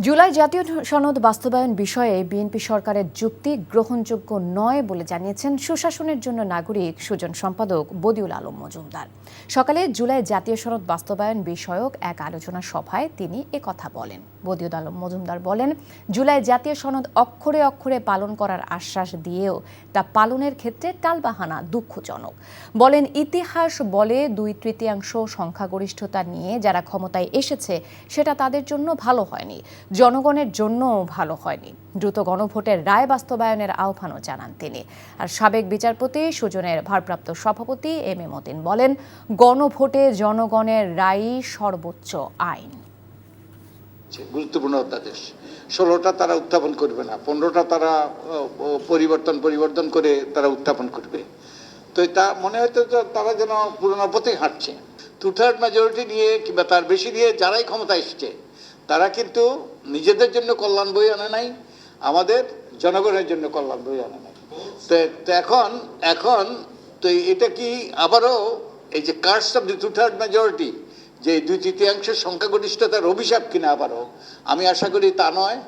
জুলাই জাতীয় সনদ বাস্তবায়ন বিষয়ে বিএনপি সরকারের যুক্তি গ্রহণযোগ্য নয় বলে জানিয়েছেন সুশাসনের জন্য নাগরিক সুজন সম্পাদক বদিউল আলম মজুমদার। সকালে জুলাই জাতীয় সনদ বাস্তবায়ন বিষয়ক এক আলোচনা সভায় তিনি একথা বলেন। বদিউল আলম মজুমদার বলেন, জুলাই জাতীয় সনদ অক্ষরে অক্ষরে পালন করার আশ্বাস দিয়েও তা পালনের ক্ষেত্রে টালবাহানা দুঃখজনক। বলেন, ইতিহাস বলে 2/3 সংখ্যাগরিষ্ঠতা নিয়ে যারা ক্ষমতায় এসেছে সেটা তাদের জন্য ভালো হয়নি, জনগণের জন্যও ভালো হয়নি। দ্রুত গণভোটের রায় বাস্তবায়নের আহ্বানও জানান তিনি। আর সাবেক বিচারপতি সুজনের ভারপ্রাপ্ত সভাপতি এম এ মতিন বলেন, গণভোটে জনগণের রায়ই সর্বোচ্চ আইন। গুরুত্বপূর্ণ অধ্যাদেশ 16টা তারা উত্থাপন করবে না, 15টা তারা পরিবর্তন করে তারা উত্থাপন করবে। তো এটা মনে হয়তো তারা যেন পুরোনো পথে হাঁটছে। 2/3 মেজরিটি নিয়ে কিংবা তার বেশি দিয়ে যারাই ক্ষমতা এসছে তারা কিন্তু নিজেদের জন্য কল্যাণ বই আনে নাই, আমাদের জনগণের জন্য কল্যাণ বই আনে নাই। তো এখন তো এটা কি আবারও এই যে কার্স অফ দি 2/3 মেজরিটি, যে 2/3 সংখ্যাগরিষ্ঠতার অভিশাপ কিনা আবারও? আমি আশা করি তা নয়।